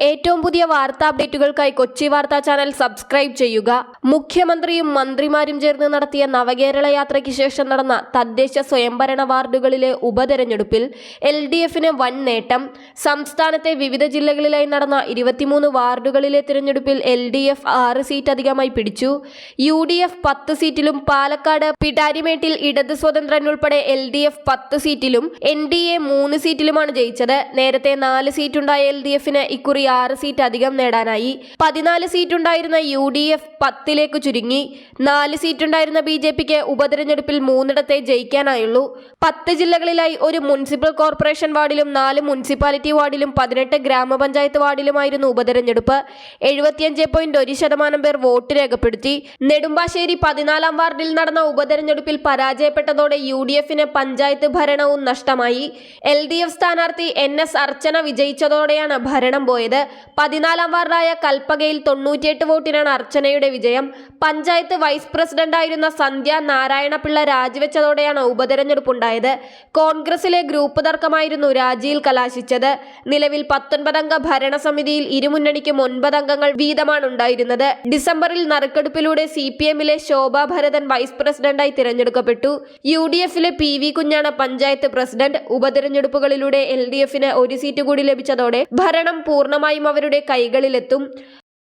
ഏറ്റവും പുതിയ വാർത്താ അപ്ഡേറ്റുകൾക്കായി കൊച്ചി വാർത്താ ചാനൽ സബ്സ്ക്രൈബ് ചെയ്യുക. മുഖ്യമന്ത്രിയും മന്ത്രിമാരും ചേർന്ന് നടത്തിയ നവകേരള യാത്രയ്ക്ക് ശേഷം നടന്ന തദ്ദേശ സ്വയംഭരണ വാർഡുകളിലെ ഉപതെരഞ്ഞെടുപ്പിൽ LDFന് വൻ നേട്ടം. സംസ്ഥാനത്തെ വിവിധ ജില്ലകളിലായി നടന്ന 23 വാർഡുകളിലെ തിരഞ്ഞെടുപ്പിൽ LDF 6 സീറ്റ് അധികമായി പിടിച്ചു. UDF 10 സീറ്റിലും പാലക്കാട് പിടാരിമേട്ടിൽ ഇടത് സ്വതന്ത്രൻ ഉൾപ്പെടെ LDF 10 സീറ്റിലും NDA 3 സീറ്റിലുമാണ് ജയിച്ചത്. നേരത്തെ 4 സീറ്റുണ്ടായ LDFന് ഇക്കുറി 6 സീറ്റ് അധികം നേടാനായി. 14 സീറ്റുണ്ടായിരുന്ന UDF 10ലേക്ക് ചുരുങ്ങി. 4 സീറ്റുണ്ടായിരുന്ന BJPക്ക് ഉപതെരഞ്ഞെടുപ്പിൽ 3ഇടത്തെ ജയിക്കാനായുള്ളൂ. 10 ജില്ലകളിലായി ഒരു മുനിസിപ്പൽ കോർപ്പറേഷൻ വാർഡിലും 4 മുനിസിപ്പാലിറ്റി വാർഡിലും 18 ഗ്രാമപഞ്ചായത്ത് വാർഡിലുമായിരുന്നു ഉപതെരഞ്ഞെടുപ്പ്. 75.1% പേർ വോട്ട് രേഖപ്പെടുത്തി. നെടുമ്പാശ്ശേരി 14-ാം വാർഡിൽ നടന്ന ഉപതെരഞ്ഞെടുപ്പിൽ പരാജയപ്പെട്ടതോടെ UDFന് പഞ്ചായത്ത് ഭരണവും നഷ്ടമായി. LDF സ്ഥാനാർത്ഥി NS അർച്ചന വിജയിച്ചതോടെയാണ് ഭരണം പോയത്. 14-ാം വാർഡായ കൽപ്പകയിൽ 98 വോട്ടിനാണ് അർച്ചനയുടെ വിജയം. പഞ്ചായത്ത് വൈസ് പ്രസിഡന്റായിരുന്ന സന്ധ്യ നാരായണപിള്ള രാജിവെച്ചതോടെയാണ് ഉപതെരഞ്ഞെടുപ്പുണ്ടായത്. കോൺഗ്രസിലെ ഗ്രൂപ്പ് തർക്കമായിരുന്നു രാജിയിൽ കലാശിച്ചത്. നിലവിൽ 19-അംഗ ഭരണസമിതിയിൽ ഇരുമുന്നണിക്കും 9 അംഗങ്ങൾ വീതമാണ് ഉണ്ടായിരുന്നത്. ഡിസംബറിൽ നറുക്കെടുപ്പിലൂടെ CPMലെ ശോഭ ഭരതൻ വൈസ് പ്രസിഡന്റായി തിരഞ്ഞെടുക്കപ്പെട്ടു. UDFലെ PV കുഞ്ഞാണ് പഞ്ചായത്ത് പ്രസിഡന്റ്. ഉപതെരഞ്ഞെടുപ്പുകളിലൂടെ LDFന് 1 സീറ്റ് കൂടി ലഭിച്ചതോടെ ഭരണം പൂർണ്ണമായും അവരുടെ കൈകളിലെത്തും.